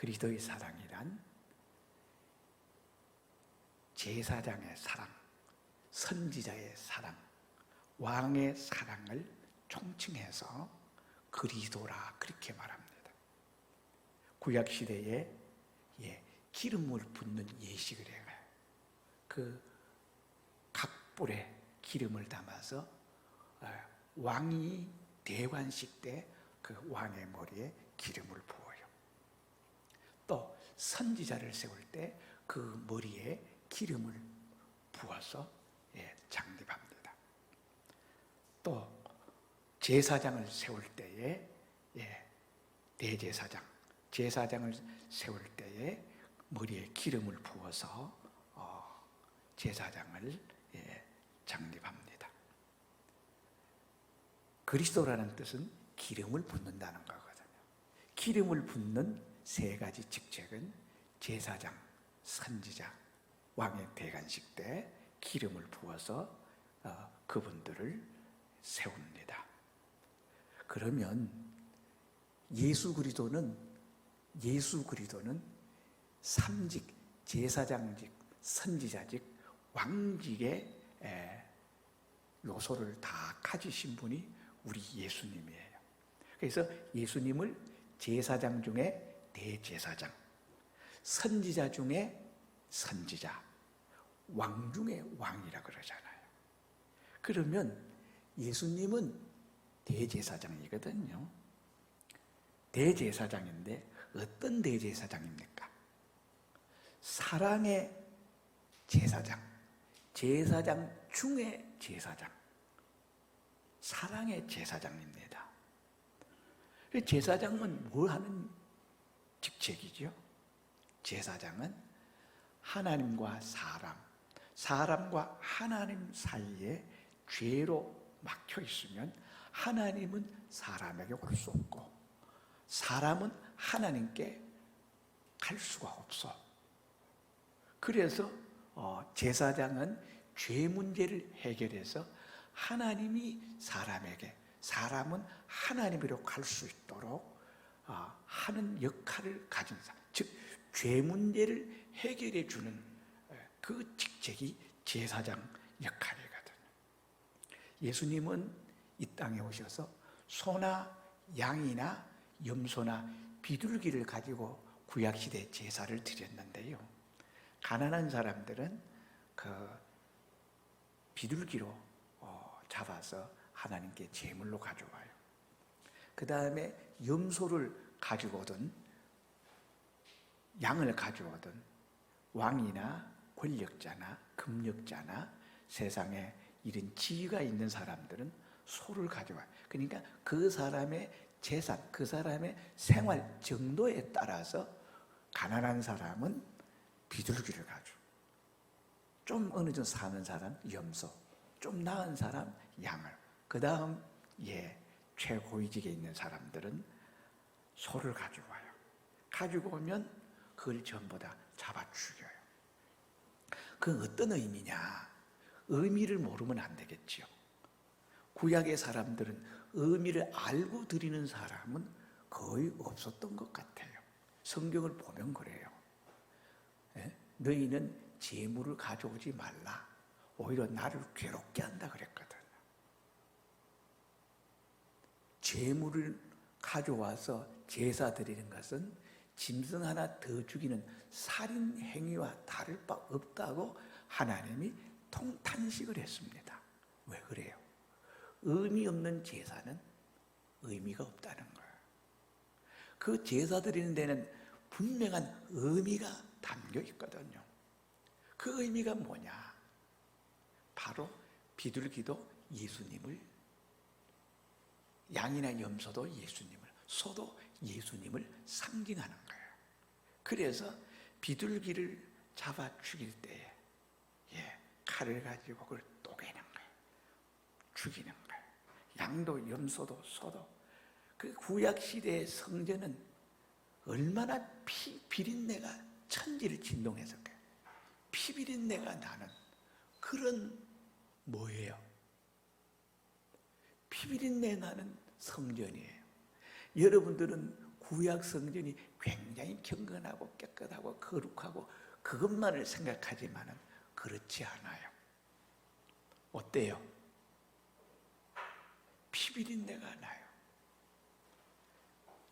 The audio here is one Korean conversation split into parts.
그리스도의 사랑이란 제사장의 사랑, 선지자의 사랑, 왕의 사랑을 총칭해서 그리스도라 그렇게 말합니다. 구약시대에 기름을 붓는 예식을 해요. 그 각불에 기름을 담아서 왕이 대관식 때 그 왕의 머리에 기름을 부어요. 또 선지자를 세울 때 그 머리에 기름을 부어서 장립합니다. 또 제사장을 세울 때에 대제사장, 제사장을 세울 때에 머리에 기름을 부어서 제사장을 장립합니다. 그리스도라는 뜻은 기름을 붓는다는 거거든요. 기름을 붓는 세 가지 직책은 제사장, 선지자, 왕의 대관식 때 기름을 부어서 그분들을 세웁니다. 그러면 예수 그리스도는 삼직, 제사장직, 선지자직, 왕직의 요소를 다 가지신 분이 우리 예수님이에요. 그래서 예수님을 제사장 중에 대제사장, 선지자 중에 선지자, 왕 중에 왕이라 그러잖아요. 그러면 예수님은 대제사장이거든요. 대제사장인데 어떤 대제사장입니까? 사랑의 제사장, 제사장 중에 제사장, 사랑의 제사장입니다. 제사장은 뭘 하는 직책이죠? 제사장은 하나님과 사람과 하나님 사이에 죄로 막혀 있으면 하나님은 사람에게 올 수 없고 사람은 하나님께 갈 수가 없어. 그래서 제사장은 죄 문제를 해결해서 하나님이 사람에게, 사람은 하나님으로 갈 수 있도록 하는 역할을 가진 사람, 즉 죄 문제를 해결해 주는 그 직책이 제사장 역할이거든요. 예수님은 이 땅에 오셔서 소나 양이나 염소나 비둘기를 가지고 구약시대 제사를 드렸는데요, 가난한 사람들은 그 비둘기로 잡아서 하나님께 제물로 가져와요. 그 다음에 염소를 가지고든 양을 가져오든 왕이나 권력자나 금력자나 세상에 이런 지위가 있는 사람들은 소를 가져와요. 그러니까 그 사람의 재산, 그 사람의 생활 정도에 따라서 가난한 사람은 비둘기를 가져, 좀 어느 정도 사는 사람 염소, 좀 나은 사람 양을, 그 다음 최고위직에 있는 사람들은 소를 가져와요. 가지고 오면 그걸 전부 다 잡아 죽여요. 그건 어떤 의미냐? 의미를 모르면 안 되겠지요. 구약의 사람들은 의미를 알고 드리는 사람은 거의 없었던 것 같아요. 성경을 보면 그래요. 너희는 제물을 가져오지 말라, 오히려 나를 괴롭게 한다 그랬거든요. 제물을 가져와서 제사 드리는 것은 짐승 하나 더 죽이는 살인 행위와 다를 바 없다고 하나님이 통탄식을 했습니다. 왜 그래요? 의미 없는 제사는 의미가 없다는 거예요. 그 제사 드리는 데는 분명한 의미가 담겨 있거든요. 그 의미가 뭐냐? 바로 비둘기도 예수님을, 양이나 염소도 예수님을, 소도 예수님을 상징하는 거예요. 그래서 비둘기를 잡아 죽일 때에 칼을 가지고 그걸 쪼개는 거예요. 죽이는 거예요. 양도 염소도 소도. 그 구약시대의 성전은 얼마나 비린내가 천지를 진동했을까요? 피비린내가 나는 그런 뭐예요? 피비린내 나는 성전이에요. 여러분들은 구약 성전이 굉장히 경건하고 깨끗하고 거룩하고 그것만을 생각하지만은 그렇지 않아요. 어때요? 피비린내가 나요.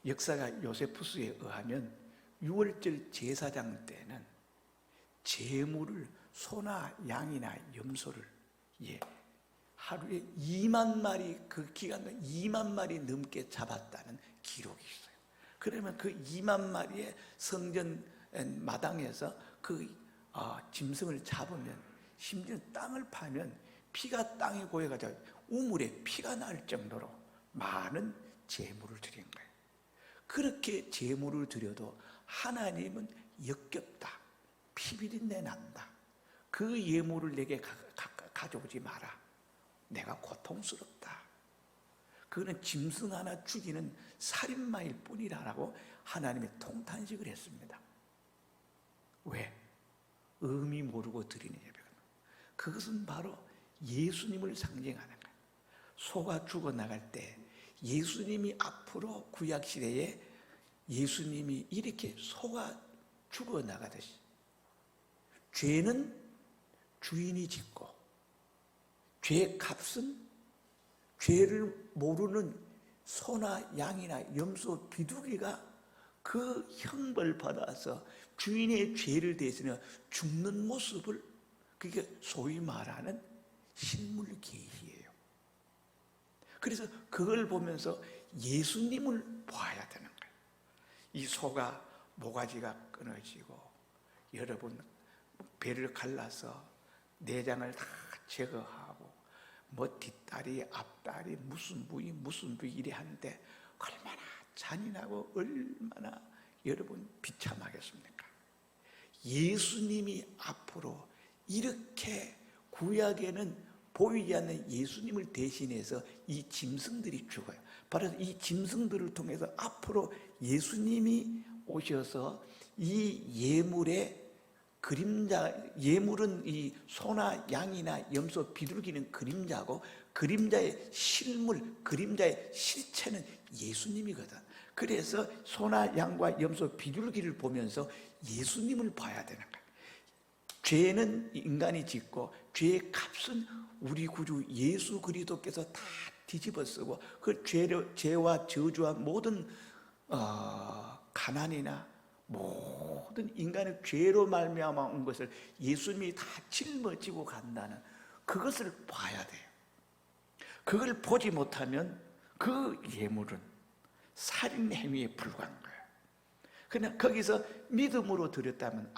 역사가 요세푸스에 의하면 6월절 제사장 때는 제물을 소나 양이나 염소를 하루에 2만 마리, 그 기간 동안 2만 마리 넘게 잡았다는 기록이 있어요. 그러면 그 2만 마리의 성전 마당에서 그 짐승을 잡으면, 심지어 땅을 파면 피가 땅에 고여가지고 우물에 피가 날 정도로 많은 제물을 드린 거예요. 그렇게 제물을 드려도 하나님은 역겹다, 피비린내 난다, 그 예물을 내게 가져오지 마라, 내가 고통스럽다, 그거는 짐승 하나 죽이는 살인마일 뿐이라고 하나님이 통탄식을 했습니다. 왜? 의미 모르고 드리는 예배가. 그것은 바로 예수님을 상징하는 거예요. 소가 죽어나갈 때 예수님이 앞으로 구약시대에 예수님이 이렇게 소가 죽어나가듯이 죄는 주인이 짓고 죄의 값은 죄를 모르는 소나 양이나 염소, 비둘기가 그 형벌 받아서 주인의 죄를 대신해 죽는 모습을, 그게 소위 말하는 식물계시예요. 그래서 그걸 보면서 예수님을 봐야 되는 거예요. 이 소가 모가지가 끊어지고 여러분 배를 갈라서 내장을 다 제거하고 뭐 뒷다리, 앞다리, 무슨 부위 이래 하는데 얼마나 잔인하고 얼마나 여러분 비참하겠습니까? 예수님이 앞으로 이렇게 구약에는 보이지 않는 예수님을 대신해서 이 짐승들이 죽어요. 바로 이 짐승들을 통해서 앞으로 예수님이 오셔서 이 예물의 그림자, 예물은 이 소나 양이나 염소, 비둘기는 그림자고, 그림자의 실물, 그림자의 실체는 예수님이거든. 그래서 소나 양과 염소, 비둘기를 보면서 예수님을 봐야 되는 거야. 죄는 인간이 짓고 죄의 값은 우리 구주 예수 그리스도께서 다 뒤집어 쓰고, 그 죄와 저주와 모든 가난이나 모든 인간의 죄로 말미암아 온 것을 예수님이 다 짊어지고 간다는 그것을 봐야 돼요. 그걸 보지 못하면 그 예물은 살인 행위에 불과한 거예요. 그냥 거기서 믿음으로 드렸다면,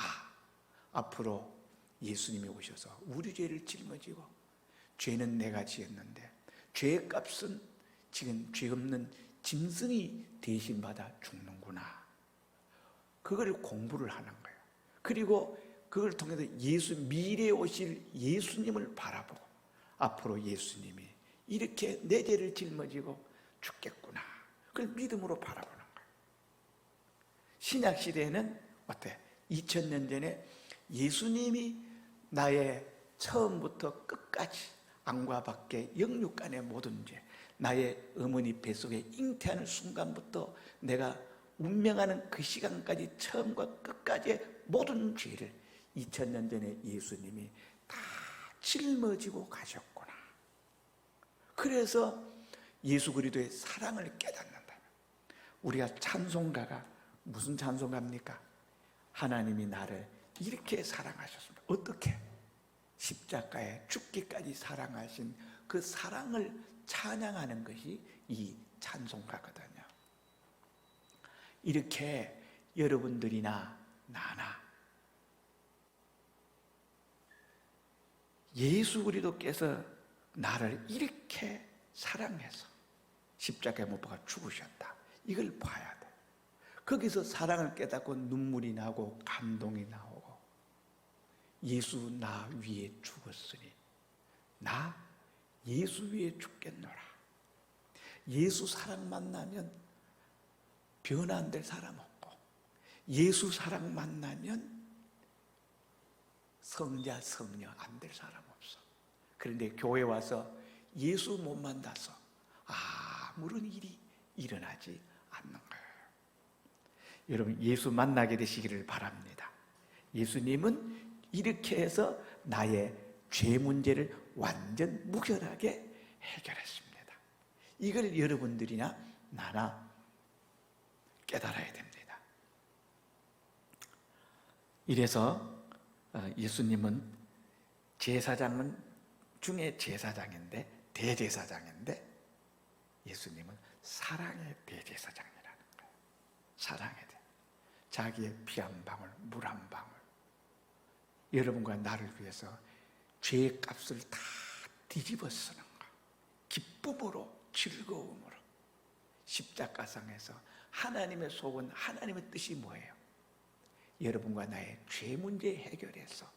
앞으로 예수님이 오셔서 우리 죄를 짊어지고, 죄는 내가 지었는데 죄의 값은 지금 죄 없는 짐승이 대신 받아 죽는구나, 그걸 공부를 하는 거예요. 그리고 그걸 통해서 미래에 오실 예수님을 바라보고, 앞으로 예수님이 이렇게 내 죄를 짊어지고 죽겠구나, 그걸 믿음으로 바라보는 거예요. 신약 시대에는 어때? 2000년 전에 예수님이 나의 처음부터 끝까지 안과 밖에 영육간의 모든 죄, 나의 어머니 뱃속에 잉태하는 순간부터 내가 운명하는 그 시간까지 처음과 끝까지의 모든 죄를 2000년 전에 예수님이 다 짊어지고 가셨구나. 그래서 예수 그리스도의 사랑을 깨닫는다. 우리가 찬송가가 무슨 찬송가입니까? 하나님이 나를 이렇게 사랑하셨습니다. 어떻게? 십자가에 죽기까지 사랑하신 그 사랑을 찬양하는 것이 이 찬송가거든요. 이렇게 여러분들이나 나나 예수 그리스도께서 나를 이렇게 사랑해서 십자가에 못 박아 죽으셨다, 이걸 봐야 돼. 거기서 사랑을 깨닫고 눈물이 나고 감동이 나오고, 예수 나 위에 죽었으니 나 예수 위에 죽겠노라. 예수 사랑 만나면 변화될 사람 없고, 예수 사랑 만나면 성자 성녀 안 될 사람 없어. 그런데 교회 와서 예수 못 만나서 아무런 일이 일어나지 않는 거예요. 여러분 예수 만나게 되시기를 바랍니다. 예수님은 이렇게 해서 나의 죄 문제를 완전 무결하게 해결했습니다. 이걸 여러분들이나 나나 깨달아야 됩니다. 이래서 예수님은 제사장은 중에 제사장인데 대제사장인데 예수님은 사랑의 대제사장이라는 거예요. 사랑의 대. 자기의 피 한 방울, 물 한 방울, 여러분과 나를 위해서 죄의 값을 다 뒤집어 쓰는 거. 기쁨으로, 즐거움으로. 십자가상에서 하나님의 속은, 하나님의 뜻이 뭐예요? 여러분과 나의 죄 문제 해결해서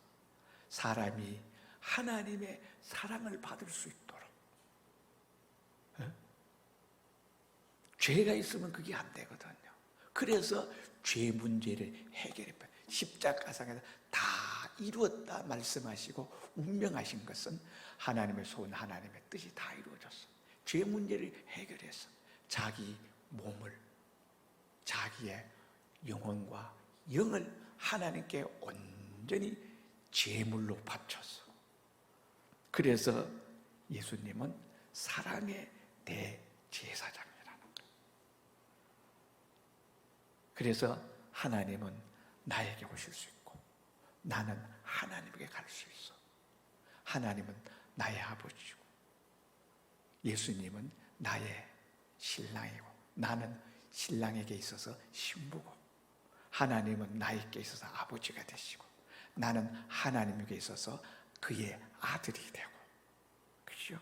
사람이 하나님의 사랑을 받을 수 있도록. 죄가 있으면 그게 안 되거든요. 그래서 죄 문제를 해결해 봐요. 십자가상에서 다 이루었다 말씀하시고 운명하신 것은 하나님의 소원, 하나님의 뜻이 다 이루어졌어. 죄 문제를 해결해서 자기 몸을, 자기의 영혼과 영을 하나님께 온전히 제물로 바쳤어. 그래서 예수님은 사랑의 대제사장이라는 거예요. 그래서 하나님은 나에게 오실 수 있고 나는 하나님에게 갈 수 있어. 하나님은 나의 아버지고 예수님은 나의 신랑이고 나는 신랑에게 있어서 신부고 하나님은 나에게 있어서 아버지가 되시고 나는 하나님에게 있어서 그의 아들이 되고. 그렇죠?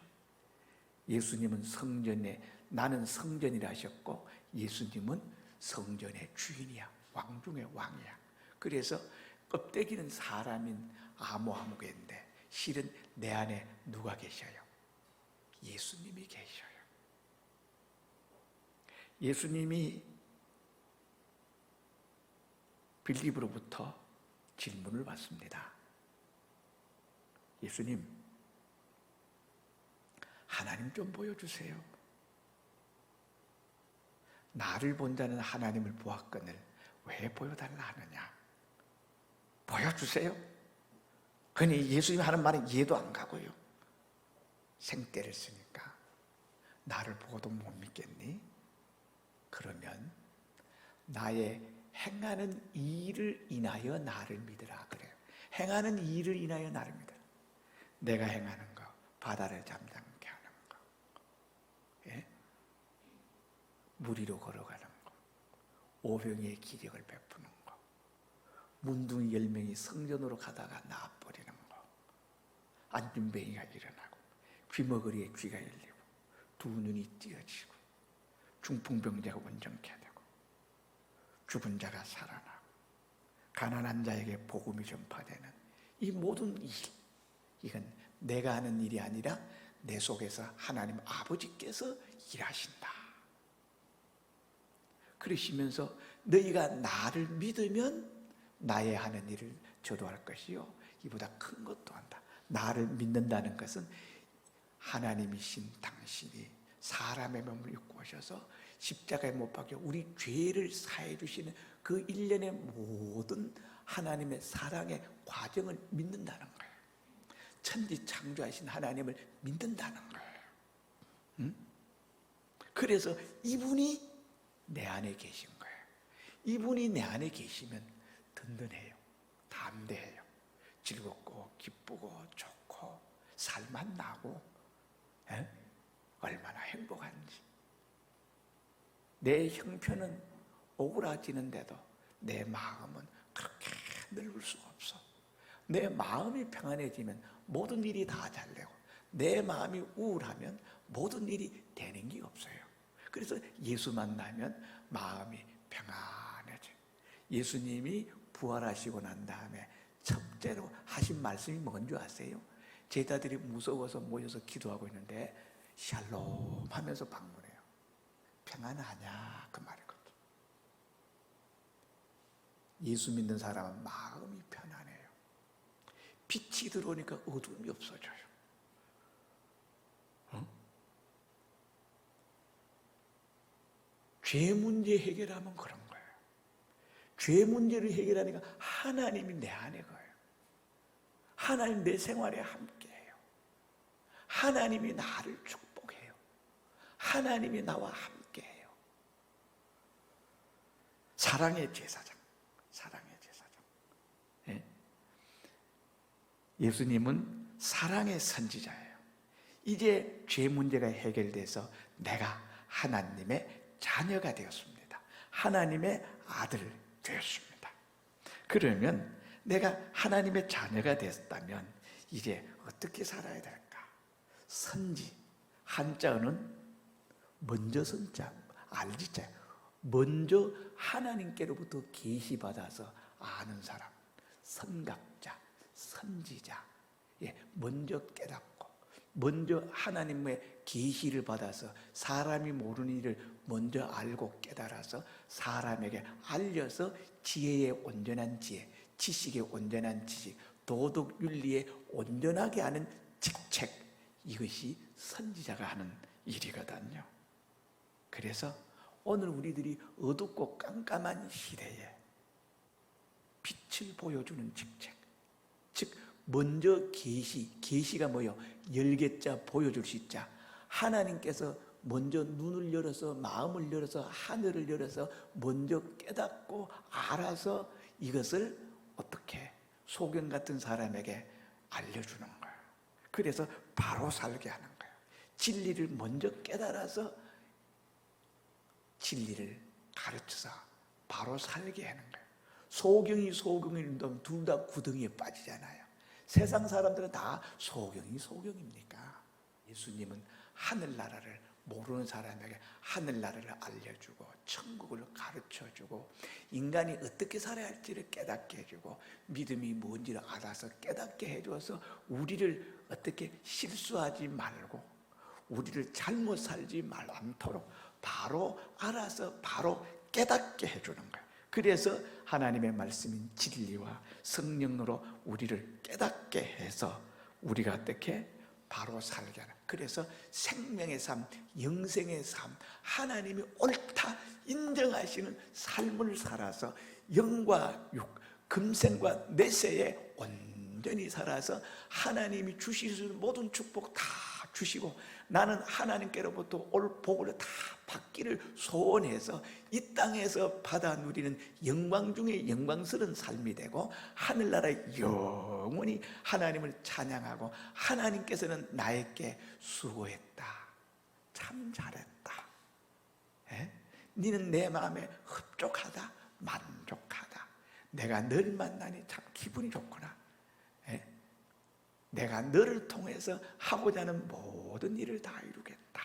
예수님은 성전에, 나는 성전이라 하셨고 예수님은 성전의 주인이야. 왕 중의 왕이야. 그래서 껍데기는 사람인 아무개인데 실은 내 안에 누가 계셔요? 예수님이 계셔요. 예수님이 빌립으로부터 질문을 받습니다. 예수님, 하나님 좀 보여주세요. 나를 본 자는 하나님을 보았거늘 왜 보여달라 하느냐? 보여주세요. 그러니 예수님이 하는 말은 이해도 안 가고요. 생떼를 쓰니까 나를 보고도 못 믿겠니? 그러면 나의 행하는 일을 인하여 나를 믿으라 그래요. 행하는 일을 인하여 나를 믿으라. 내가 행하는 거, 바다를 잠잠케 하는 거, 예? 물 위로 걸어가는 거, 오병이의 기력을 베푸는 거, 문둥이 10명이 성전으로 가다가 나와버리는 거, 안준뱅이가 일어나고 귀머거리에 귀가 열리고 두 눈이 띄어지고 중풍병자가 온전케 되고 죽은 자가 살아나고 가난한 자에게 복음이 전파되는 이 모든 일, 이건 내가 하는 일이 아니라 내 속에서 하나님 아버지께서 일하신다. 그러시면서 너희가 나를 믿으면 나의 하는 일을 저도 할 것이요 이보다 큰 것도 한다. 나를 믿는다는 것은 하나님이신 당신이 사람의 몸을 입고 오셔서 십자가에 못 박혀 우리 죄를 사해 주시는 그 일련의 모든 하나님의 사랑의 과정을 믿는다는 거예요. 천지 창조하신 하나님을 믿는다는 거예요. 응? 그래서 이분이 내 안에 계신 거예요. 이분이 내 안에 계시면 든든해요. 담대해요. 즐겁고 기쁘고 좋고 살만 나고 얼마나 행복한지. 내 형편은 오그라지는데도 내 마음은 그렇게 넓을 수가 없어. 내 마음이 평안해지면 모든 일이 다 잘 되고 내 마음이 우울하면 모든 일이 되는 게 없어요. 그래서 예수 만나면 마음이 평안해져요. 예수님이 부활하시고 난 다음에 첫째로 하신 말씀이 뭔지 아세요? 제자들이 무서워서 모여서 기도하고 있는데 샬롬 하면서 방문해요. 평안하냐 그 말이거든. 예수 믿는 사람은 마음이 편안해요. 빛이 들어오니까 어둠이 없어져요. 죄 문제 해결하면 그런 거예요. 죄 문제를 해결하니까 하나님이 내 안에 거예요. 하나님 내 생활에 함께해요. 하나님이 나를 축복해요. 하나님이 나와 함께해요. 사랑의 제사장, 사랑의 제사장. 예? 예수님은 사랑의 선지자예요. 이제 죄 문제가 해결돼서 내가 하나님의 자녀가 되었습니다. 하나님의 아들 되었습니다. 그러면 내가 하나님의 자녀가 됐다면 이제 어떻게 살아야 될까? 선지, 한자어는 먼저 선자, 알지자. 먼저 하나님께로부터 계시받아서 아는 사람, 선각자, 선지자. 먼저 깨닫고 먼저 하나님의 계시를 받아서 사람이 모르는 일을 먼저 알고 깨달아서 사람에게 알려서 지혜의 온전한 지혜, 지식의 온전한 지식, 도덕 윤리에 온전하게 하는 직책, 이것이 선지자가 하는 일이거든요. 그래서 오늘 우리들이 어둡고 깜깜한 시대에 빛을 보여주는 직책, 즉 먼저 계시가 뭐예요? 열개자 보여줄 수 자. 하나님께서 먼저 눈을 열어서 마음을 열어서 하늘을 열어서 먼저 깨닫고 알아서 이것을 어떻게 소경 같은 사람에게 알려주는 거예요. 그래서 바로 살게 하는 거예요. 진리를 먼저 깨달아서 진리를 가르쳐서 바로 살게 하는 거예요. 소경이 둘 다 구덩이에 빠지잖아요. 세상 사람들은 다 소경입니까? 예수님은 하늘나라를 모르는 사람에게 하늘나라를 알려주고 천국을 가르쳐주고 인간이 어떻게 살아야 할지를 깨닫게 해주고 믿음이 뭔지를 알아서 깨닫게 해줘서 우리를 어떻게 실수하지 말고 우리를 잘못 살지 않도록 바로 알아서 바로 깨닫게 해주는 거예요. 그래서 하나님의 말씀인 진리와 성령으로 우리를 깨닫게 해서 우리가 어떻게 바로 살게 하는. 그래서 생명의 삶, 영생의 삶, 하나님이 옳다 인정하시는 삶을 살아서 영과 육, 금생과 내세에 온전히 살아서 하나님이 주실 수 있는 모든 축복 다 주시고 나는 하나님께로부터 올 복을 다 받기를 소원해서 이 땅에서 받아 누리는 영광 중에 영광스러운 삶이 되고 하늘나라에 영원히 하나님을 찬양하고 하나님께서는 나에게 수고했다, 참 잘했다, 니는 내 마음에 흡족하다, 만족하다, 내가 널 만나니 참 기분이 좋구나, 내가 너를 통해서 하고자 하는 모든 일을 다 이루겠다.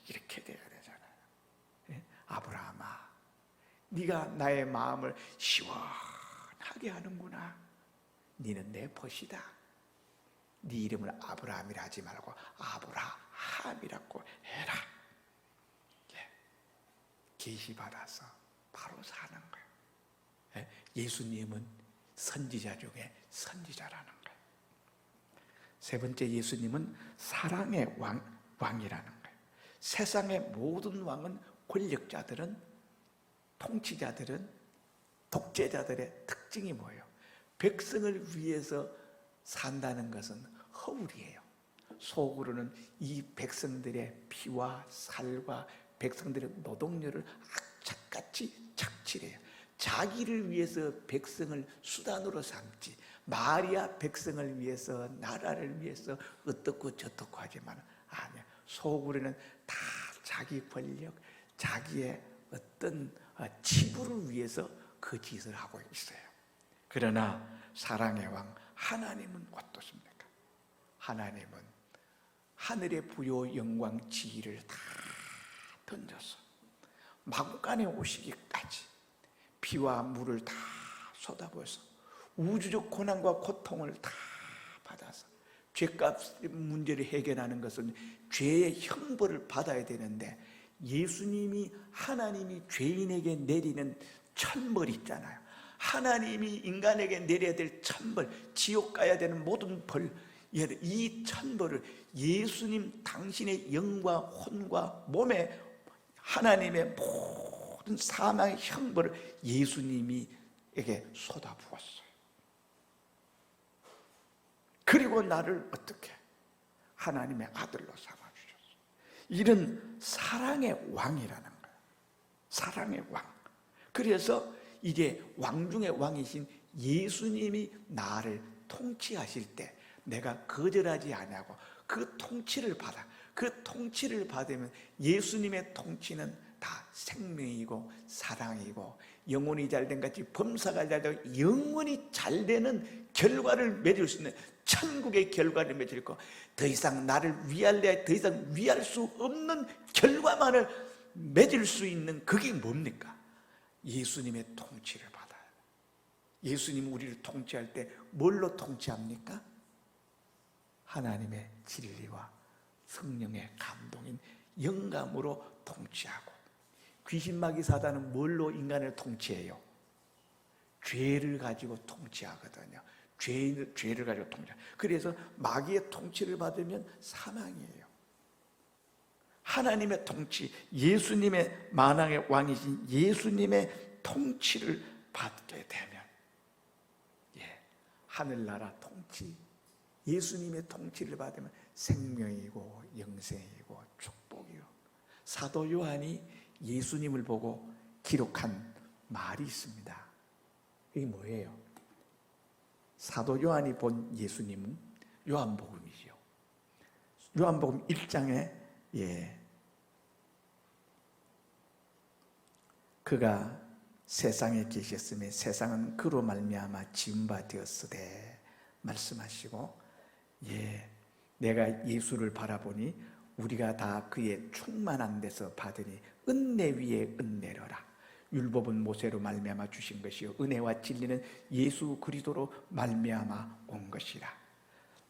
이렇게 돼야 되잖아요. 아브라함아, 네가 나의 마음을 시원하게 하는구나. 네는 내 벗이다. 네 이름을 아브라함이라 하지 말고 아브라함이라고 해라. 계시받아서 바로 사는 거예요. 예수님은 선지자 중에 선지자라는 거예요. 세 번째, 예수님은 사랑의 왕이라는 거예요. 세상의 모든 왕은 권력자들은, 통치자들은, 독재자들의 특징이 뭐예요? 백성을 위해서 산다는 것은 허울이에요. 속으로는 이 백성들의 피와 살과 백성들의 노동력을 악착같이 착취해요. 자기를 위해서 백성을 수단으로 삼지, 마리아 백성을 위해서 나라를 위해서 어떻고 저떻고 하지만 아니야. 속으로는 다 자기 권력, 자기의 어떤 치부를 위해서 그 짓을 하고 있어요. 그러나 사랑의 왕 하나님은 어떻습니까? 하나님은 하늘의 부요 영광 지위를 다 던져서 마구간에 오시기까지 피와 물을 다 쏟아부어서 우주적 고난과 고통을 다 받아서 죄값 문제를 해결하는 것은 죄의 형벌을 받아야 되는데 예수님이 하나님이 죄인에게 내리는 천벌 있잖아요. 하나님이 인간에게 내려야 될 천벌, 지옥 가야 되는 모든 벌, 이 천벌을 예수님 당신의 영과 혼과 몸에 하나님의 모든 사망의 형벌을 예수님이에게 쏟아부었어요. 그리고 나를 어떻게 하나님의 아들로 삼아주셨어요. 이런 사랑의 왕이라는 거예요. 사랑의 왕. 그래서 이제 왕 중의 왕이신 예수님이 나를 통치하실 때 내가 거절하지 아니하고 그 통치를 받아. 그 통치를 받으면 예수님의 통치는 다 생명이고 사랑이고 영혼이 잘된 같이 범사가 잘되고 영원히 잘되는 결과를 맺을 수 있는 천국의 결과를 맺을 거, 더 이상 나를 위할래 더 이상 위할 수 없는 결과만을 맺을 수 있는 그게 뭡니까? 예수님의 통치를 받아요. 예수님 우리를 통치할 때 뭘로 통치합니까? 하나님의 진리와 성령의 감동인 영감으로 통치하고, 귀신마귀 사단은 뭘로 인간을 통치해요? 죄를 가지고 통치하거든요. 죄를 가지고 통치해요. 그래서 마귀의 통치를 받으면 사망이에요. 하나님의 통치, 예수님의 만왕의 왕이신 예수님의 통치를 받게 되면, 하늘나라 통치, 예수님의 통치를 받으면 생명이고 영생이고 축복이요. 사도 요한이 예수님을 보고 기록한 말이 있습니다. 이게 뭐예요? 사도 요한이 본 예수님은 요한복음이죠. 요한복음 1장에 그가 세상에 계셨으며 세상은 그로 말미암아 지은 바 되었으되 말씀하시고, 내가 예수를 바라보니 우리가 다 그의 충만한 데서 받으니 은혜 위에 은혜로라. 율법은 모세로 말미암아 주신 것이요 은혜와 진리는 예수 그리스도로 말미암아 온 것이라.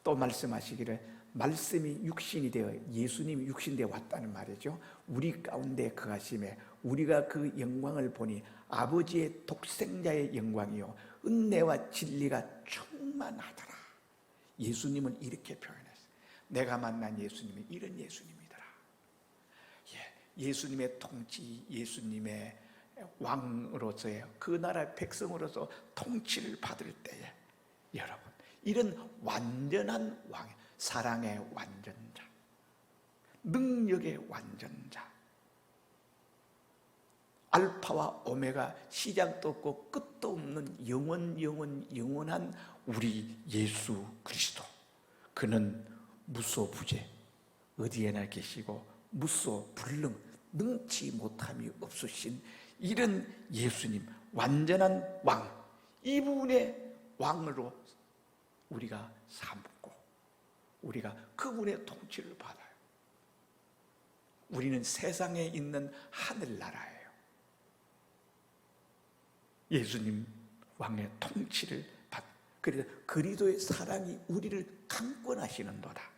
또 말씀하시기를 말씀이 육신이 되어, 예수님이 육신되어 왔다는 말이죠. 우리 가운데 거하심에 우리가 그 영광을 보니 아버지의 독생자의 영광이요 은혜와 진리가 충만하더라. 예수님은 이렇게 표현했어요. 내가 만난 예수님이 이런 예수님이더라. 예수님의 통치, 예수님의 왕으로서의 그 나라의 백성으로서 통치를 받을 때에 여러분, 이런 완전한 왕, 사랑의 완전자, 능력의 완전자, 알파와 오메가, 시작도 없고 끝도 없는 영원한 우리 예수 그리스도, 그는 무소부재, 어디에나 계시고 무소불능, 능치 못함이 없으신 이런 예수님, 완전한 왕, 이분의 왕으로 우리가 삼고 우리가 그분의 통치를 받아요. 우리는 세상에 있는 하늘나라예요. 예수님 왕의 통치를 받. 그래서 그리스도의 사랑이 우리를 강권하시는도다.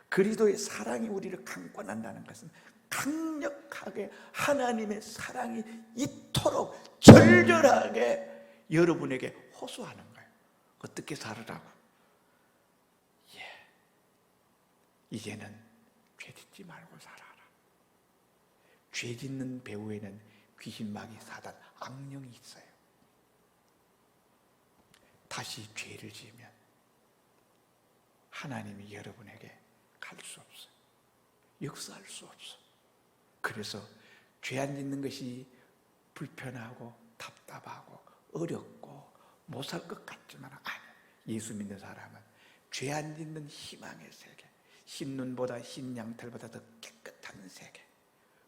그리스도의 사랑이 우리를 강권한다는 것은 강력하게 하나님의 사랑이 이토록 절절하게 여러분에게 호소하는 거예요. 어떻게 살으라고? 이제는 죄짓지 말고 살아라. 죄짓는 배후에는 귀신, 마귀, 사단, 악령이 있어요. 다시 죄를 지으면 하나님이 여러분에게 갈 수 없어요. 역사할 수 없어요. 그래서 죄 안 짓는 것이 불편하고 답답하고 어렵고 못 살 것 같지만 아니에요. 예수 믿는 사람은 죄 안 짓는 희망의 세계, 흰눈보다 흰 양털보다 더 깨끗한 세계,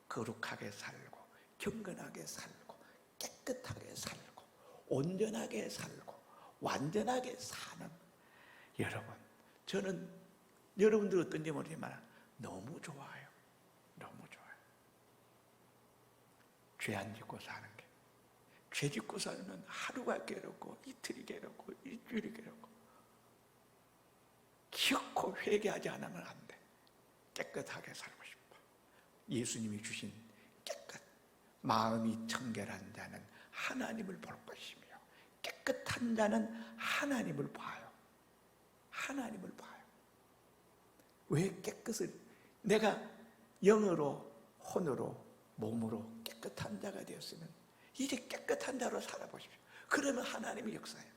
거룩하게 살고 경건하게 살고 깨끗하게 살고 온전하게 살고 완전하게 사는 여러분, 저는 여러분들 어떤지 모르지만 너무 좋아요. 너무 좋아요. 죄 안 짓고 사는 게. 죄 짓고 살면 하루가 괴롭고 이틀이 괴롭고 일주일이 괴롭고, 기어코 회개하지 않으면 안 돼. 깨끗하게 살고 싶어. 예수님이 주신 깨끗, 마음이 청결한 자는 하나님을 볼 것이며 깨끗한 자는 하나님을 봐요. 하나님을 봐요. 왜 깨끗을, 내가 영으로 혼으로 몸으로 깨끗 깨끗한 자가 되었으면 이제 깨끗한 자로 살아보십시오. 그러면 하나님의 역사예요.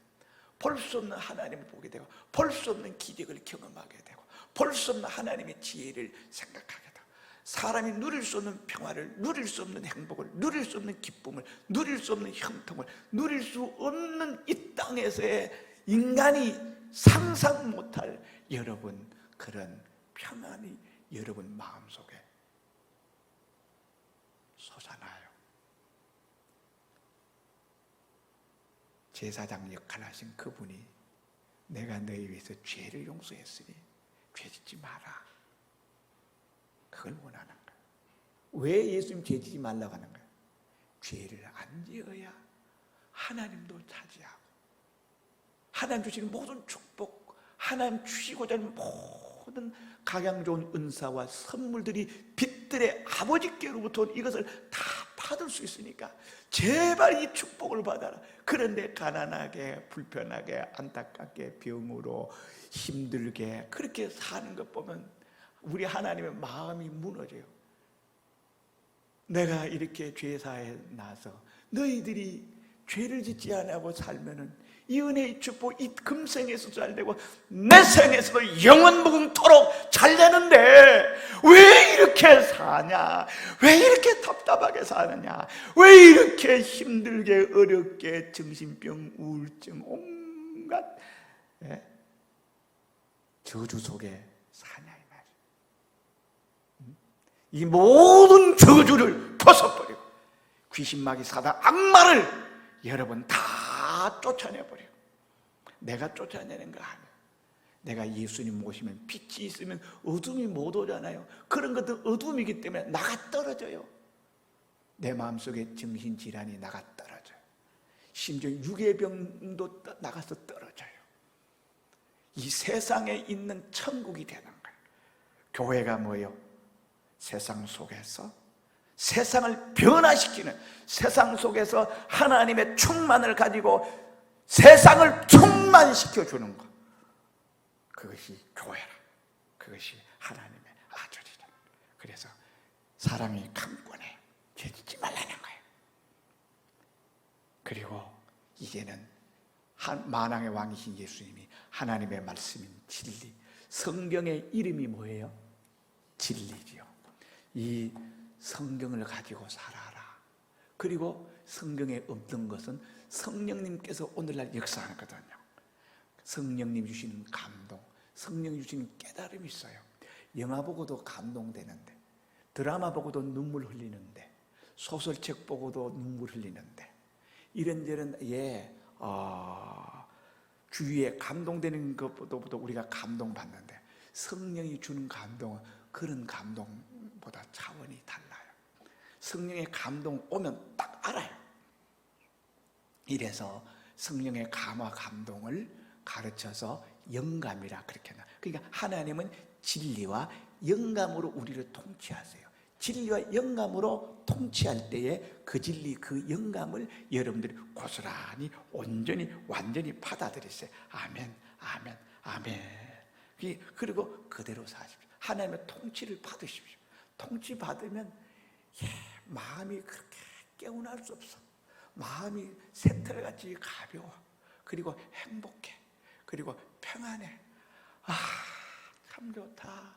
볼 수 없는 하나님을 보게 되고, 볼 수 없는 기적을 경험하게 되고, 볼 수 없는 하나님의 지혜를 생각하게 되고, 사람이 누릴 수 없는 평화를, 누릴 수 없는 행복을, 누릴 수 없는 기쁨을, 누릴 수 없는 형통을, 누릴 수 없는 이 땅에서의 인간이 상상 못할 여러분 그런 평안이 여러분 마음속에 솟아나요. 제사장 역할을 하신 그분이 내가 너희 위해서 죄를 용서했으니 죄 짓지 마라, 그걸 원하는 거예요. 왜 예수님 죄 짓지 말라고 하는 거예요? 죄를 안 지어야 하나님도 차지하고, 하나님 주시는 모든 축복, 하나님 주시고자 하는 모든 각양 좋은 은사와 선물들이 빛들의 아버지께로부터 이것을 다 받을 수 있으니까 제발 이 축복을 받아라. 그런데 가난하게, 불편하게, 안타깝게, 병으로 힘들게 그렇게 사는 것 보면 우리 하나님의 마음이 무너져요. 내가 이렇게 죄사에 나서 너희들이 죄를 짓지 않고 살면은 이 은혜의 축복, 이 금생에서 잘 되고 내 생에서도 영원 무궁토록 잘 되는데 왜 이렇게 사냐? 왜 이렇게 답답하게 사느냐? 왜 이렇게 힘들게 어렵게 정신병, 우울증, 온갖 저주 속에 사냐 이 말이에요. 이 모든 저주를 벗어버리고 귀신마귀 사단 악마를 여러분 다 쫓아내버려. 내가 쫓아내는 거 아니에요. 내가 예수님 모시면 빛이 있으면 어둠이 못 오잖아요. 그런 것도 어둠이기 때문에 나가 떨어져요. 내 마음속에 정신질환이 나가 떨어져요. 심지어 유괴병도 나가서 떨어져요. 이 세상에 있는 천국이 되는 거예요. 교회가 뭐예요? 세상 속에서 세상을 변화시키는, 세상 속에서 하나님의 충만을 가지고 세상을 충만시켜주는 것, 그것이 교회라. 그것이 하나님의 아들이라. 그래서 사랑이 강권해 죄 짓지 말라는 거예요. 그리고 이제는 만왕의 왕이신 예수님이 하나님의 말씀인 진리, 성경의 이름이 뭐예요? 진리지요. 이 성경을 가지고 살아라. 그리고 성경에 없는 것은 성령님께서 오늘날 역사하거든요. 성령님 주시는 감동, 성령 주시는 깨달음이 있어요. 영화 보고도 감동되는데, 드라마 보고도 눈물 흘리는데, 소설책 보고도 눈물 흘리는데, 이런저런 주위에 감동되는 것보다 우리가 감동받는데, 성령이 주는 감동은 그런 감동보다 차원이 달라요. 성령의 감동 오면 딱 알아요. 이래서 성령의 감화 감동을 가르쳐서 영감이라 그렇게 해요. 그러니까 하나님은 진리와 영감으로 우리를 통치하세요. 진리와 영감으로 통치할 때에 그 진리, 그 영감을 여러분들이 고스란히 온전히 완전히 받아들이세요. 아멘, 아멘, 아멘. 그리고 그대로 사십시오. 하나님의 통치를 받으십시오. 통치 받으면 마음이 그렇게 개운할 수 없어. 마음이 새털같이 가벼워. 그리고 행복해. 그리고 평안해. 참 좋다.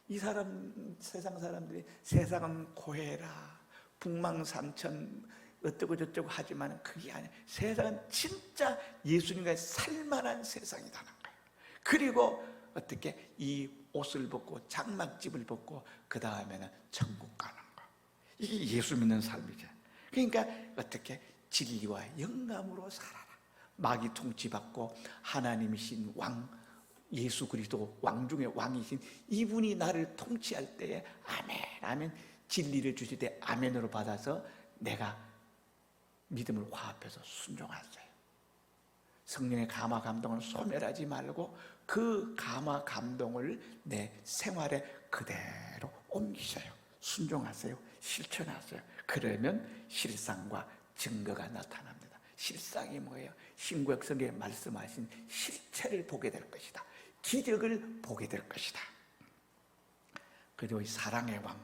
이 세상 사람들이 세상은 고해라, 북망삼천 어쩌고 저쩌고 하지만 그게 아니야. 세상은 진짜 예수님과 살만한 세상이라는 거예요. 그리고 어떻게 이 옷을 벗고 장막집을 벗고 그 다음에는 천국 가는 거. 이게 예수 믿는 삶이죠. 그러니까 어떻게 진리와 영감으로 살아라. 마귀 통치받고 하나님이신 왕 예수 그리스도 왕 중에 왕이신 이분이 나를 통치할 때에 아멘 아멘 진리를 주실 때 아멘으로 받아서 내가 믿음을 화합해서 순종하세요. 성령의 감화 감동을 소멸하지 말고 그 감화 감동을 내 생활에 그대로 옮기세요. 순종하세요. 실천하세요. 그러면 실상과 증거가 나타납니다. 실상이 뭐예요? 신구약성에 말씀하신 실체를 보게 될 것이다. 기적을 보게 될 것이다. 그리고 이 사랑의 왕,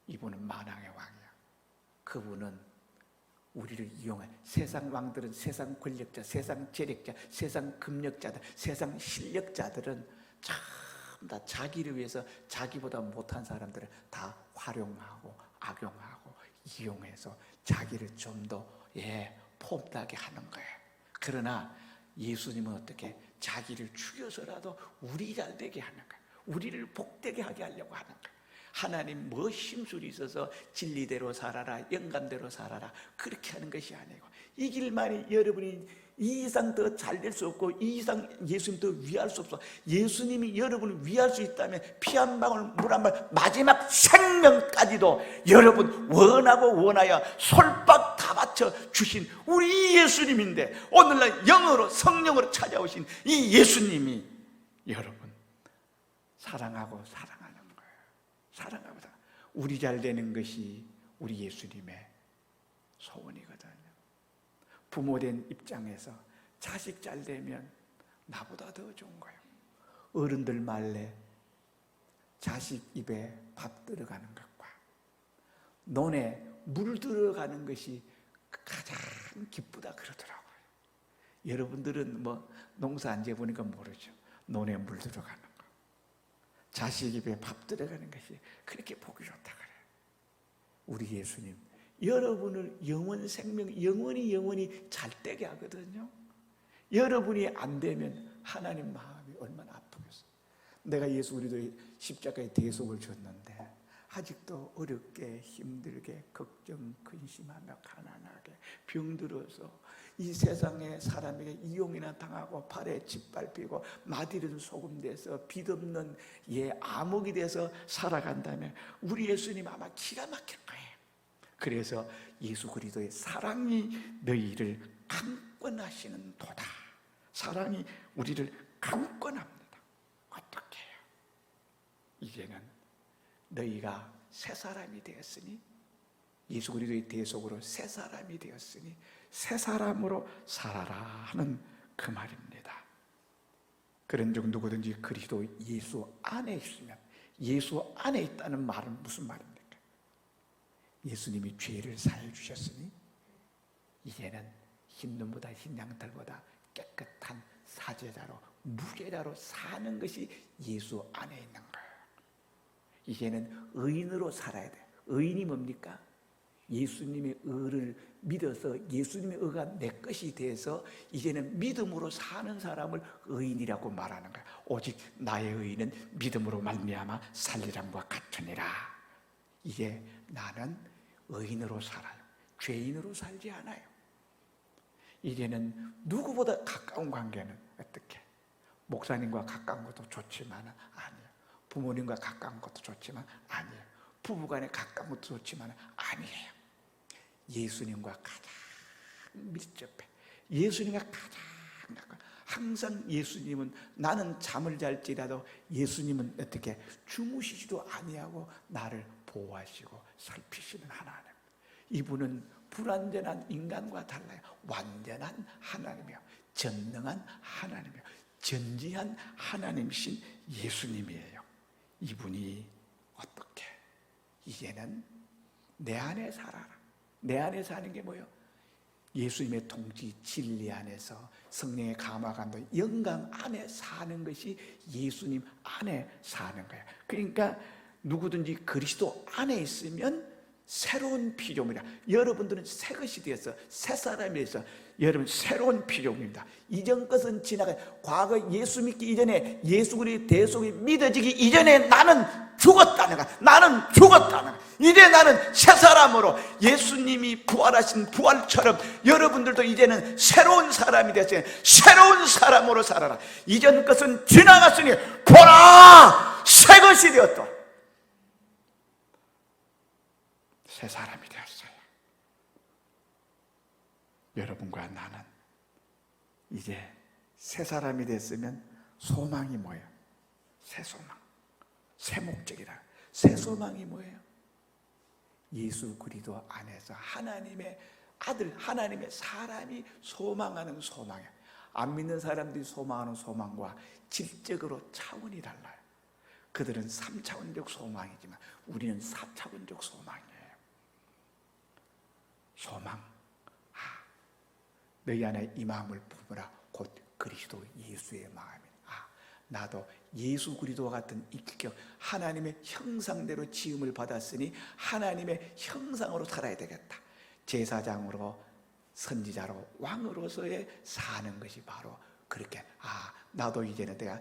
이분은 만왕의 왕이야. 그분은 우리를 이용해. 세상 왕들은, 세상 권력자, 세상 재력자, 세상 금력자들, 세상 실력자들은 전부 다 자기를 위해서 자기보다 못한 사람들을 다 활용하고 악용하고 이용해서 자기를 좀 더 폼나게 하는 거예요. 그러나 예수님은 어떻게? 자기를 죽여서라도 우리 잘 되게 하는 거예요. 우리를 복되게 하게 하려고 하는 거예요. 하나님 뭐 심술이 있어서 진리대로 살아라, 영감대로 살아라, 그렇게 하는 것이 아니고, 이 길만이 여러분이 이 이상 더 잘 될 수 없고, 이 이상 예수님 더 위할 수 없어. 예수님이 여러분을 위할 수 있다면 피 한 방울, 물 한 방울, 마지막 생명까지도 여러분 원하고 원하여 솔박 다 바쳐 주신 우리 예수님인데, 오늘날 영으로 성령으로 찾아오신 이 예수님이 여러분 사랑하고 사랑하는 거예요. 사랑하고 사랑. 우리 잘 되는 것이 우리 예수님의 소원이거든요. 부모된 입장에서 자식 잘 되면 나보다 더 좋은 거예요. 어른들 말래 자식 입에 밥 들어가는 것과 논에 물 들어가는 것이 가장 기쁘다 그러더라고요. 여러분들은 뭐 농사 안 지어보니까 모르죠. 논에 물 들어가는 거, 자식 입에 밥 들어가는 것이 그렇게 보기 좋다 그래요. 우리 예수님 여러분을 영원 생명, 영원히 잘 되게 하거든요. 여러분이 안 되면 하나님 마음이 얼마나 아프겠어요. 내가 예수 그리스도의 십자가에 대속을 줬는데 아직도 어렵게 힘들게 걱정 근심하며 가난하게 병들어서 이 세상에 사람에게 이용이나 당하고 발에 짓밟히고 마디는 소금돼서 빛없는 암흑이 돼서 살아간다면 우리 예수님 아마 기가 막힐 거예요. 그래서 예수 그리스도의 사랑이 너희를 강권하시는 도다. 사랑이 우리를 강권합니다. 어떻게 해요? 이제는 너희가 새 사람이 되었으니, 예수 그리스도의 대속으로 새 사람이 되었으니 새 사람으로 살아라 하는 그 말입니다. 그런즉 누구든지 그리스도 예수 안에 있으면, 예수 안에 있다는 말은 무슨 말입니까? 예수님이 죄를 사해 주셨으니 이제는 흰 눈보다 흰 양털보다 깨끗한 사제자로, 무죄자로 사는 것이 예수 안에 있는 거예요. 이제는 의인으로 살아야 돼요. 의인이 뭡니까? 예수님의 의를 믿어서 예수님의 의가 내 것이 돼서 이제는 믿음으로 사는 사람을 의인이라고 말하는 거예요. 오직 나의 의는 믿음으로 말미암아 살리람과 같으니라. 이제 나는 의인으로 살아요. 죄인으로 살지 않아요. 이제는 누구보다 가까운 관계는 어떻게? 목사님과 가까운 것도 좋지만 아니에요. 부모님과 가까운 것도 좋지만 아니에요. 부부간에 가까운 것도 좋지만 아니에요. 예수님과 가장 밀접해. 예수님과 가장 가까워. 항상 예수님은, 나는 잠을 잘지라도 예수님은 어떻게? 주무시지도 아니하고 나를 보호하시고 살피시는 하나님. 이분은 불완전한 인간과 달라요. 완전한 하나님이요, 전능한 하나님이요, 전지한 하나님이신 예수님이에요. 이분이 어떻게? 이제는 내 안에 살아라. 내 안에 사는 게 뭐예요? 예수님의 통치, 진리 안에서 성령의 감화감도 영광 안에 사는 것이 예수님 안에 사는 거예요. 그러니까 누구든지 그리스도 안에 있으면 새로운 피조물이다. 여러분들은 새 것이 되었어. 새 사람이 되었어. 여러분 새로운 피조물입니다. 이전 것은 지나가. 과거 예수 믿기 이전에, 예수 그리스도의 대속이 믿어지기 이전에 나는 죽었다는 거야. 나는 죽었다는 거야. 이제 나는 새 사람으로, 예수님이 부활하신 부활처럼 여러분들도 이제는 새로운 사람이 되었어요. 새로운 사람으로 살아라. 이전 것은 지나갔으니 보라, 새 것이 되었다. 새 사람이 되었어요. 여러분과 나는 이제 새 사람이 됐으면 소망이 뭐예요? 새 소망, 새 목적이라. 새 소망이 뭐예요? 예수 그리스도 안에서 하나님의 아들, 하나님의 사람이 소망하는 소망이에요. 안 믿는 사람들이 소망하는 소망과 질적으로 차원이 달라요. 그들은 3차원적 소망이지만 우리는 4차원적 소망이에요. 소망. 너희 안에 이 마음을 품으라. 곧 그리스도 예수의 마음이라. 나도 예수 그리스도와 같은 인격, 하나님의 형상대로 지음을 받았으니 하나님의 형상으로 살아야 되겠다. 제사장으로, 선지자로, 왕으로서의 사는 것이 바로 그렇게, 나도 이제는 내가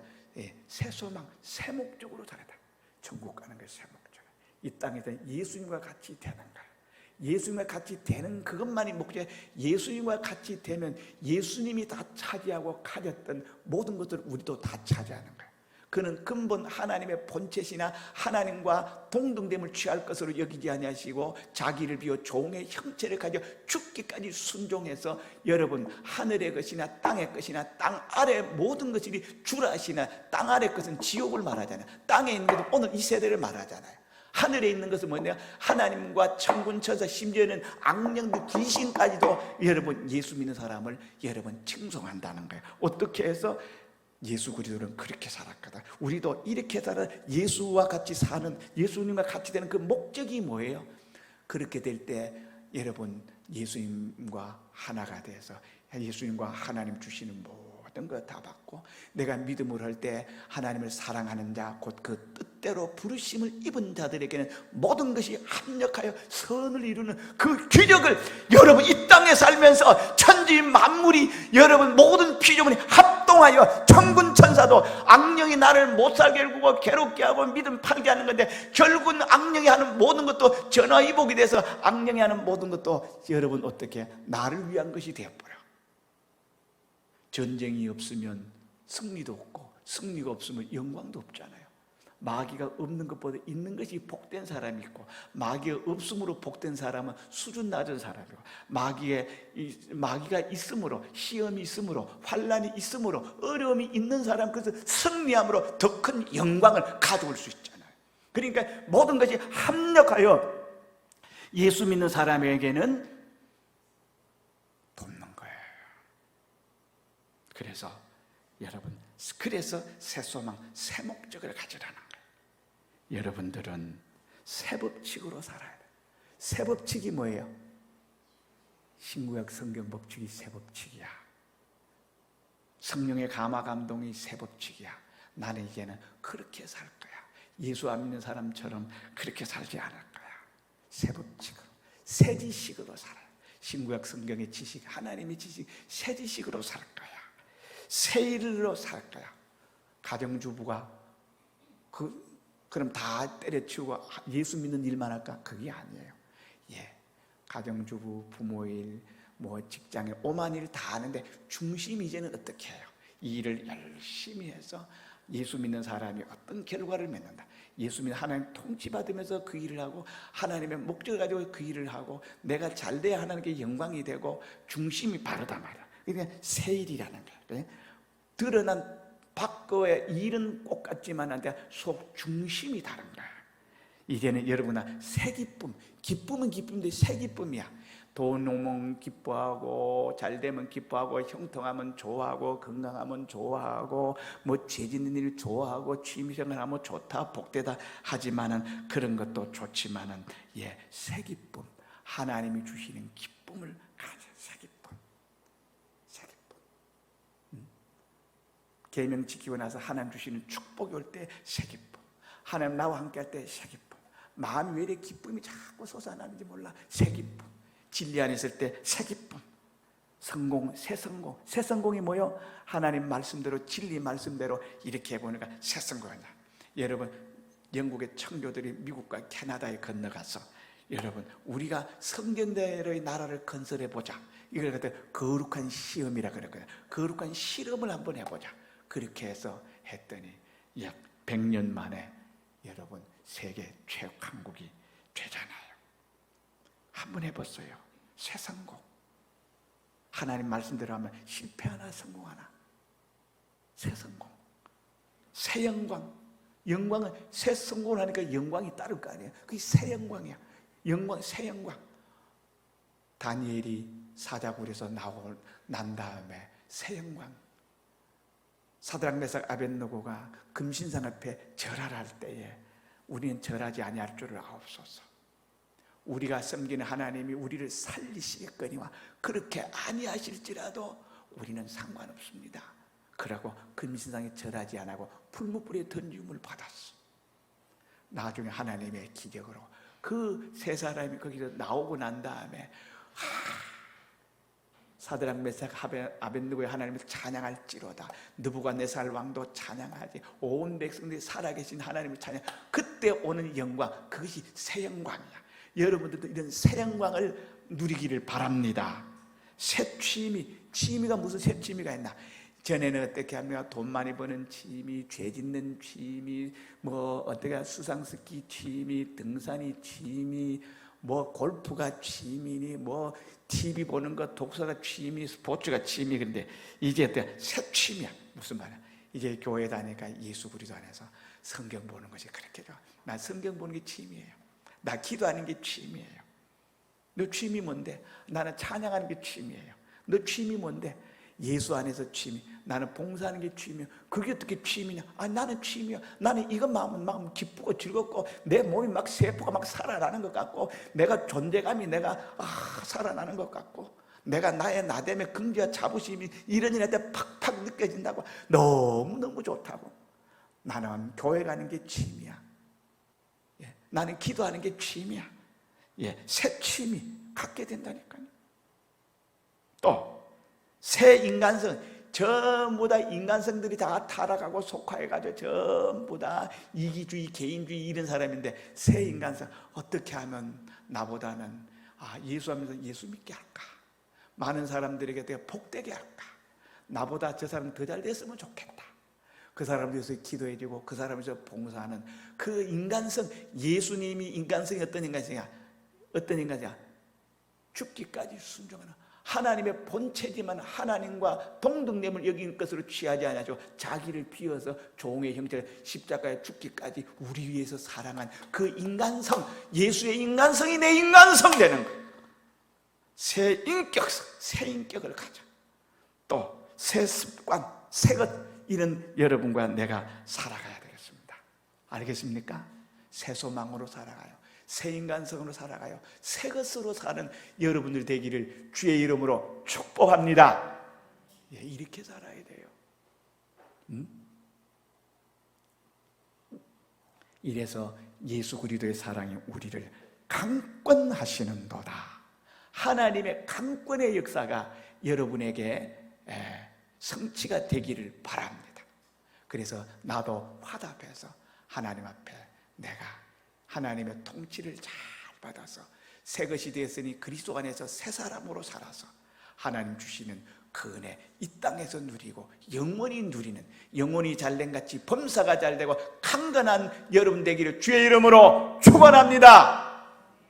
새 소망, 새 목적으로 살아다. 천국 가는 것이 새 목적. 이 땅에서 예수님과 같이 되는 거야. 예수님과 같이 되는 그것만이 목적이야. 예수님과 같이 되면 예수님이 다 차지하고 가졌던 모든 것들을 우리도 다 차지하는 거야. 그는 근본 하나님의 본체시나 하나님과 동등됨을 취할 것으로 여기지 아니하시고 자기를 비워 종의 형체를 가져 죽기까지 순종해서, 여러분, 하늘의 것이나 땅의 것이나 땅 아래 모든 것이 주라시나 땅 아래 것은 지옥을 말하잖아요. 땅에 있는 것은 오늘 이 세대를 말하잖아요. 하늘에 있는 것은 뭐냐? 하나님과 천군 천사, 심지어는 악령들, 귀신까지도 여러분 예수 믿는 사람을 여러분 칭송한다는 거예요. 어떻게 해서? 예수 그리스도는 그렇게 살았거든. 우리도 이렇게 살아 예수와 같이 사는, 예수님과 같이 되는 그 목적이 뭐예요? 그렇게 될 때 여러분 예수님과 하나가 돼서 예수님과 하나님 주시는 모든 것 다 받고, 내가 믿음을 할 때 하나님을 사랑하는 자, 곧 그 뜻대로 부르심을 입은 자들에게는 모든 것이 합력하여 선을 이루는 그 기적을 여러분 이 땅에 살면서 천지 만물이, 여러분 모든 피조물이 합동하여, 천군 천사도 악령이 나를 못 살게 일구고 괴롭게 하고 믿음 팔게 하는 건데, 결국은 악령이 하는 모든 것도 전화위복이 돼서 악령이 하는 모든 것도 여러분 어떻게 나를 위한 것이 되어버려. 전쟁이 없으면 승리도 없고, 승리가 없으면 영광도 없잖아요. 마귀가 없는 것보다 있는 것이 복된 사람이 있고, 마귀가 없음으로 복된 사람은 수준 낮은 사람이고, 마귀가 있음으로, 시험이 있음으로, 환난이 있음으로, 어려움이 있는 사람, 그래서 승리함으로 더 큰 영광을 가져올 수 있잖아요. 그러니까 모든 것이 합력하여 예수 믿는 사람에게는 돕는 거예요. 그래서 여러분, 그래서 새 소망, 새 목적을 가지라는 거예요. 여러분들은 새 법칙으로 살아야 돼요. 새 법칙이 뭐예요? 신구약 성경 법칙이 새 법칙이야. 성령의 감화 감동이 새 법칙이야. 나는 이제는 그렇게 살 거야. 예수 안 믿는 사람처럼 그렇게 살지 않을 거야. 새 법칙으로, 새 지식으로 살아요. 신구약 성경의 지식, 하나님의 지식, 새 지식으로 살 거야. 새 일로 살 거야. 가정주부가 그럼 다 때려치우고 예수 믿는 일만 할까? 그게 아니에요. 가정주부, 부모일, 직장에 오만 일 다 하는데 중심이 이제는 어떻게 해요? 이 일을 열심히 해서 예수 믿는 사람이 어떤 결과를 맺는다. 예수 믿는 하나님 통치받으면서 그 일을 하고, 하나님의 목적을 가지고 그 일을 하고, 내가 잘 돼야 하나님께 영광이 되고, 중심이 바르다 말이야. 그러니까 새 일이라는 거예요. 드러난 밖의 일은 똑같지만 한데 속 중심이 다른 거야. 이제는 여러분아, 새 기쁨, 기쁨은 기쁨인데 새 기쁨이야. 돈 오면 기뻐하고, 잘 되면 기뻐하고, 형통하면 좋아하고, 건강하면 좋아하고, 재짓는 일 좋아하고, 취미생활하면 좋다, 복되다 하지만은, 그런 것도 좋지만은, 새 기쁨, 하나님이 주시는 기쁨을 가져. 새 기쁨, 새 기쁨. 계명 지키고 나서 하나님 주시는 축복이 올 때 새 기쁨, 하나님 나와 함께 할 때 새 기쁨, 마음이 왜 이렇게 기쁨이 자꾸 솟아나는지 몰라. 새 기쁨, 진리 안에 있을 때 새 기쁨, 성공, 새 성공. 새 성공이 뭐요? 하나님 말씀대로, 진리 말씀대로 이렇게 해보니까 새 성공이다. 여러분, 영국의 청교들이 미국과 캐나다에 건너가서, 여러분, 우리가 성경대로의 나라를 건설해보자, 이걸 갖다 거룩한 시험이라 그랬거든요. 거룩한 실험을 한번 해보자. 그렇게 해서 했더니 약 100년 만에 여러분 세계 최고 강국이 되잖아요. 한번 해봤어요. 새 성공. 하나님 말씀대로 하면 실패하나 성공하나. 새 성공, 새 영광. 영광은 새 성공을 하니까 영광이 따를 거 아니에요. 그게 새 영광이야. 영광, 새 영광. 다니엘이 사자굴에서 난 다음에 새 영광. 사드락 메삭 아벳느고가 금신상 앞에 절하라 할 때에 우리는 절하지 아니할 줄을 아옵소서. 우리가 섬기는 하나님이 우리를 살리시겠거니와 그렇게 아니하실지라도 우리는 상관없습니다. 그러고 금신상에 절하지 않고 풀무불에 던짐을 받았어. 나중에 하나님의 기적으로 그 세 사람이 거기서 나오고 난 다음에 사드락 메삭 아벳느고의 하나님을 찬양할지로다. 느부갓네살 왕도 찬양하지. 온 백성들이 살아계신 하나님을 찬양. 그때 오는 영광, 그것이 새 영광이야. 여러분들도 이런 새 영광을 누리기를 바랍니다. 새 취미가 무슨 새 취미가 있나? 전에는 어떻게 하면 돈 많이 버는 취미, 죄 짓는 취미, 어떻게 수상스키 취미, 등산이 취미, 골프가 취미니, TV 보는 거, 독서가 취미, 스포츠가 취미. 근데 이제 어때? 새 취미야. 무슨 말이야? 이제 교회 다니까 예수 그리스도 안에서 성경 보는 것이 그렇게 좋아. 난 성경 보는 게 취미예요. 나 기도하는 게 취미예요. 너 취미 뭔데? 나는 찬양하는 게 취미예요. 너 취미 뭔데? 예수 안에서 취미. 나는 봉사하는 게 취미야. 그게 어떻게 취미냐? 나는 취미야. 나는 이것만 마음 기쁘고 즐겁고 내 몸이 막 세포가 막 살아나는 것 같고 내가 존재감이 살아나는 것 같고 내가 나의 나됨의 긍지와 자부심이 이런 일한테 팍팍 느껴진다고 너무너무 좋다고. 나는 교회 가는 게 취미야. 나는 기도하는 게 취미야. 새 취미 갖게 된다니까요. 또 새 인간성, 전부 다 인간성들이 다 타락하고 속화해가지고 전부 다 이기주의, 개인주의 이런 사람인데 새 인간성, 어떻게 하면 나보다는 예수하면서 예수 믿게 할까? 많은 사람들에게 내가 복되게 할까? 나보다 저 사람 더 잘 됐으면 좋겠다. 그 사람을 위해서 기도해주고 그 사람을 위해서 봉사하는 그 인간성, 예수님이 인간성이 어떤 인간성이야? 어떤 인간이야? 죽기까지 순종하는 하나님의 본체지만 하나님과 동등됨을 여긴 것으로 취하지 않아서 자기를 비워서 종의 형체를 십자가에 죽기까지 우리 위해서 사랑한 그 인간성, 예수의 인간성이 내 인간성 되는 거예요. 새 인격성, 새 인격을 가져. 또 새 습관, 새 것, 이런 여러분과 내가 살아가야 되겠습니다. 알겠습니까? 새 소망으로 살아가요. 새 인간성으로 살아가요. 새 것으로 사는 여러분들 되기를 주의 이름으로 축복합니다. 이렇게 살아야 돼요. 이래서 예수 그리스도의 사랑이 우리를 강권하시는도다. 하나님의 강권의 역사가 여러분에게 성취가 되기를 바랍니다. 그래서 나도 화답해서 하나님 앞에 내가 하나님의 통치를 잘 받아서 새 것이 되었으니 그리스도 안에서 새 사람으로 살아서 하나님 주시는 그 은혜 이 땅에서 누리고 영원히 누리는, 영원히 잘된같이 범사가 잘되고 강건한 여러분 되기를 주의 이름으로 축원합니다.